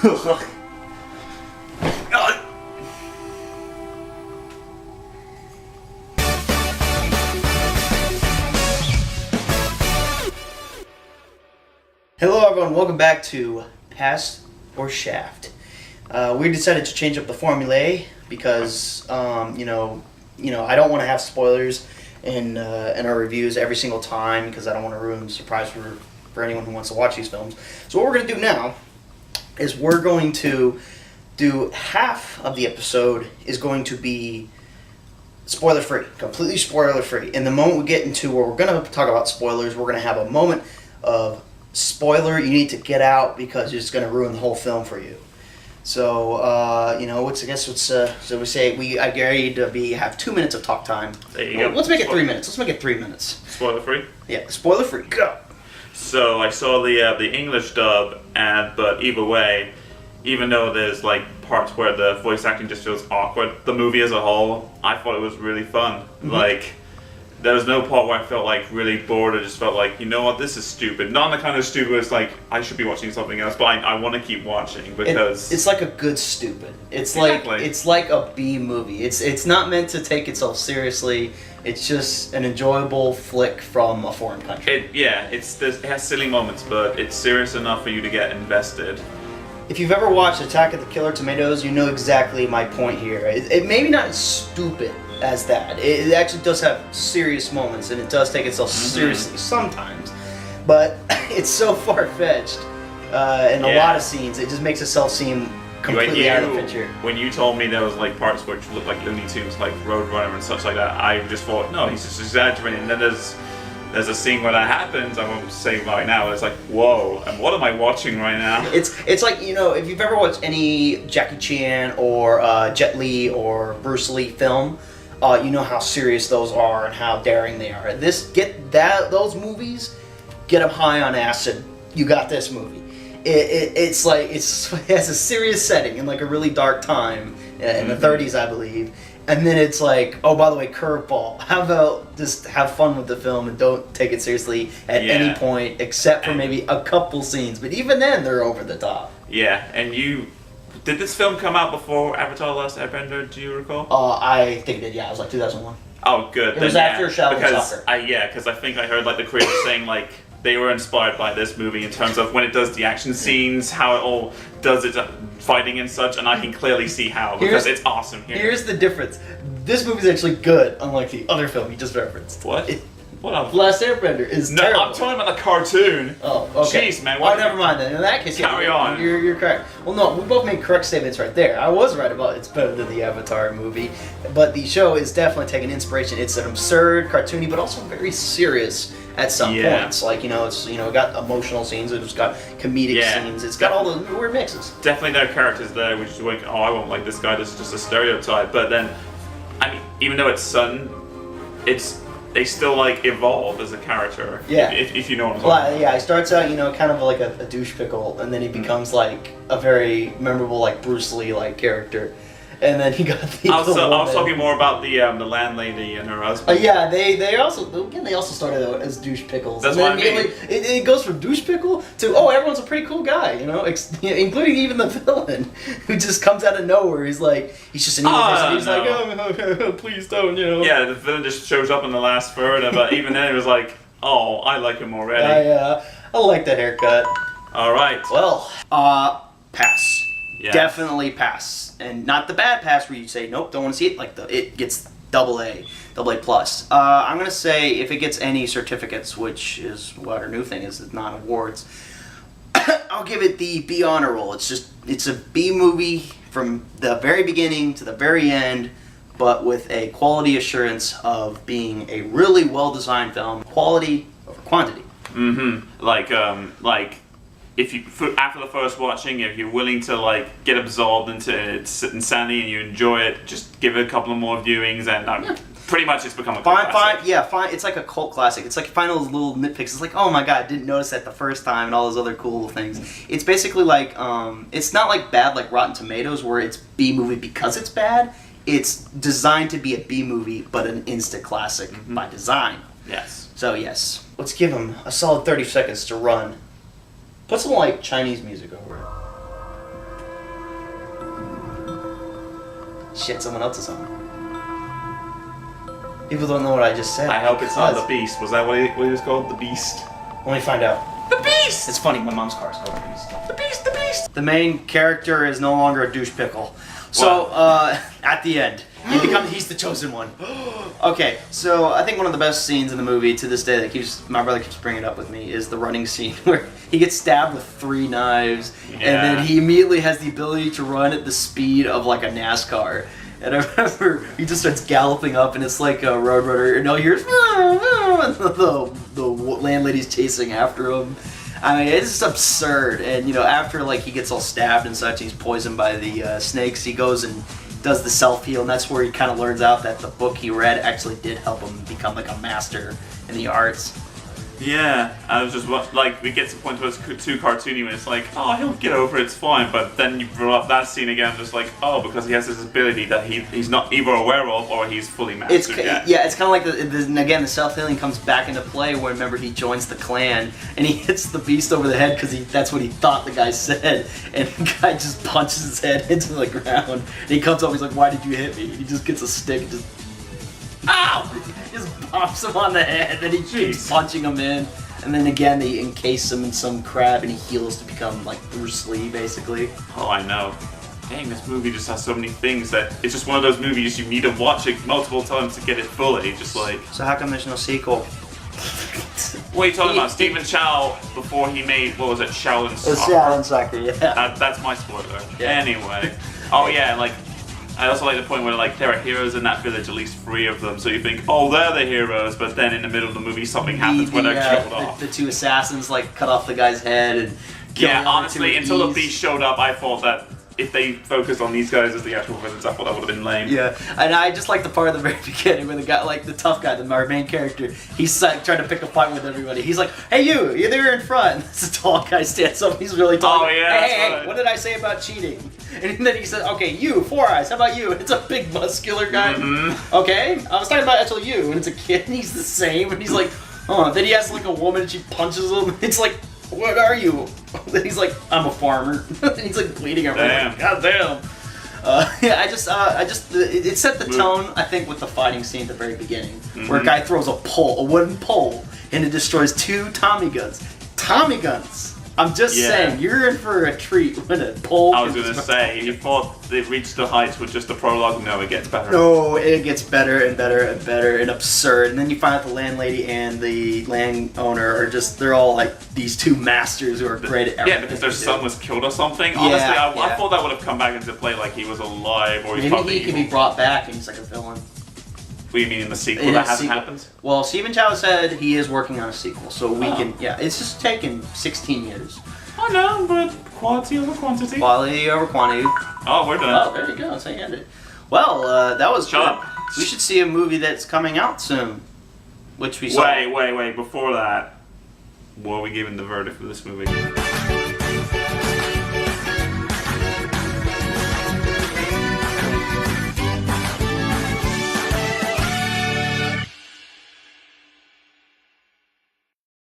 Hello everyone, welcome back to Pass or Shaft. We decided to change up the formulae because, I don't want to have spoilers in our reviews every single time because I don't want to ruin the surprise for anyone who wants to watch these films. So what we're going to do now is we're going to do half of the episode is going to be spoiler-free, completely spoiler-free. And the moment we get into where we're going to talk about spoilers, we're going to have a moment of spoiler you need to get out because it's going to ruin the whole film for you. So, so we say I agreed to have 2 minutes of talk time. There you go. Let's make it 3 minutes. Let's make it 3 minutes. Spoiler free? Yeah, spoiler free. Go. So I saw the English dub, but either way, even though there's like parts where the voice acting just feels awkward, the movie as a whole, I thought it was really fun. Mm-hmm. Like, there was no part where I felt like really bored or just felt like, you know what, this is stupid. Not the kind of stupid where it's like, I should be watching something else, but I want to keep watching because... It's like a good stupid. It's exactly. It's like a B movie. It's not meant to take itself seriously. It's just an enjoyable flick from a foreign country. It has silly moments, but it's serious enough for you to get invested. If you've ever watched Attack of the Killer Tomatoes, you know exactly my point here. It maybe not as stupid as that. It actually does have serious moments, and it does take itself seriously sometimes. But it's so far-fetched in a lot of scenes, it just makes itself seem completely out of the picture. When you told me there was like parts which looked like Looney Tunes, like Roadrunner and such like that, I just thought, no, he's just exaggerating. And then there's a scene where that happens, I won't say right now, it's like, whoa, and what am I watching right now? It's like, if you've ever watched any Jackie Chan or Jet Li or Bruce Lee film, you know how serious those are and how daring they are. Those movies, get them high on acid, you got this movie. It has a serious setting in like a really dark time in the 30s, I believe. And then it's like, oh, by the way, curveball. How about just have fun with the film and don't take it seriously at any point except for maybe a couple scenes. But even then, they're over the top. Yeah, and did this film come out before Avatar: The Last Airbender, do you recall? I think it did, yeah. It was like 2001. Oh, good. It was after Shaolin Soccer. Because I think I heard like the creators saying like they were inspired by this movie in terms of when it does the action scenes, how it all does its fighting and such, and I can clearly see how, because it's awesome here. Here's the difference. This movie's actually good, unlike the other film you just referenced. What? What? Last Airbender is terrible. No, I'm talking about the cartoon. Oh, okay. Jeez, man. Oh, never mind then. In that case, carry on. You're correct. Well, no, we both made correct statements right there. I was right about it's better than the Avatar movie, but the show is definitely taking inspiration. It's an absurd, cartoony, but also very serious at some points. Like, it's got emotional scenes, it's got comedic scenes, it's got all the weird mixes. Definitely there are characters there which is like, oh, I won't like this guy, this is just a stereotype. But then, I mean, even though it's sudden, they still like evolve as a character. Yeah. If you know what I'm talking about. Yeah, he starts out, kind of like a douche pickle, and then he becomes like a very memorable like Bruce Lee like character. And then he got the I was talking more about the landlady and her husband. They also started out as douche pickles. That's what I mean. It goes from douche pickle to everyone's a pretty cool guy, including even the villain who just comes out of nowhere. He's just an evil person. He's like, oh, please don't, Yeah, the villain just shows up in the last third, but even then it was like, oh, I like him already. I like that haircut. All right. Well, pass. Yeah. Definitely pass, and not the bad pass where you say nope, don't want to see it. Like it gets AA plus. I'm gonna say if it gets any certificates, which is what our new thing is, it's not awards. I'll give it the B honor roll. It's a B movie from the very beginning to the very end, but with a quality assurance of being a really well designed film, quality over quantity. Mm-hmm. Like. If you after the first watching, if you're willing to get absorbed into its insanity and you enjoy it, just give it a couple of more viewings, and pretty much it's become a cult classic. Fine. It's like a cult classic. It's like find those little nitpicks. It's like, oh my god, I didn't notice that the first time, and all those other cool things. It's basically like it's not like bad like Rotten Tomatoes where it's B movie because it's bad. It's designed to be a B movie, but an instant classic by design. Yes. So yes, let's give them a solid 30 seconds to run. Put some Chinese music over it. Shit, someone else is home. People don't know what I just said. I hope it's not the Beast. Was that what he was called? The Beast? Let me find out. The Beast! It's funny, my mom's car is called the Beast. The Beast! The Beast! The main character is no longer a douche pickle. So, at the end, he's the chosen one. Okay, so I think one of the best scenes in the movie to this day that my brother keeps bringing it up with me is the running scene where he gets stabbed with 3 knives, and then he immediately has the ability to run at the speed of like a NASCAR. And I remember he just starts galloping up, and it's like a Roadrunner, and all you hear is and the landlady's chasing after him. I mean, it's just absurd. And you know, after like he gets all stabbed and such, he's poisoned by the snakes. He goes and does the self-heal, and that's where he kind of learns out that the book he read actually did help him become like a master in the arts. Yeah, I was just like, we get to the point where it's too cartoony when it's like, oh, he'll get over it, it's fine. But then you brought up that scene again, just like, oh, because he has this ability that he's not either aware of or he's fully mastered yet. Yeah, it's kind of like, again, the self-healing comes back into play where, remember, he joins the clan and he hits the Beast over the head because that's what he thought the guy said. And the guy just punches his head into the ground. And he comes up, he's like, why did you hit me? He just gets a stick and just... Ow! He just bumps him on the head, and he keeps punching him in. And then again, they encase him in some crab, and he heals to become like Bruce Lee, basically. Oh, I know. Dang, this movie just has so many things that it's just one of those movies you need to watch it multiple times to get it fully. Just like. So how come there's no sequel? What are you talking about? Stephen Chow before he made what was it, Shaolin Soccer? Shaolin Soccer, yeah. That's my spoiler. Yeah. Anyway. Oh yeah, like. I also like the point where like there are heroes in that village, at least 3 of them. So you think, oh, they're the heroes, but then in the middle of the movie, something happens where they're killed off. The 2 assassins like cut off the guy's head and. Yeah, honestly, until the Beast showed up, I thought that if they focused on these guys as the actual villains, I thought that would have been lame. Yeah, and I just like the part at the very beginning where the guy, like the tough guy, our main character, he's like, trying to pick a fight with everybody. He's like, "Hey, you're there in front." And this tall guy stands up. He's really tall. Oh yeah. Hey, what did I say about cheating? And then he says, "Okay, you, 4 Eyes. How about you?" And it's a big muscular guy. Mm-hmm. Okay, I was talking about actually you, and it's a kid, and he's the same, and he's like, "Oh." Then he has like a woman, and she punches him. It's like, "What are you?" Then he's like, "I'm a farmer." And he's like bleeding everywhere. Damn. God damn. Yeah, it set the tone, I think, with the fighting scene at the very beginning, where a guy throws a wooden pole, and it destroys 2 Tommy guns. Tommy guns! I'm just saying, you're in for a treat when a pole... I was going to say, you thought they reached the heights with just the prologue. No, it gets better. No, it gets better and better and better and absurd. And then you find out the landlady and the landowner are just, they're all like these 2 masters who are great at everything. Yeah, because their son was killed or something. Honestly, I thought that would have come back into play, like he was alive or he's Maybe probably he could be brought back and he's like a villain. What do you mean in the sequel that hasn't happened? Well, Stephen Chow said he is working on a sequel, so we can, it's just taken 16 years. I know, but quality over quantity. Quality over quantity. Oh, we're done. Oh, there you go. That's how you end it. Well, that was Shut good. up. We should see a movie that's coming out soon, which we saw. Wait. Before that, what are we giving the verdict for this movie?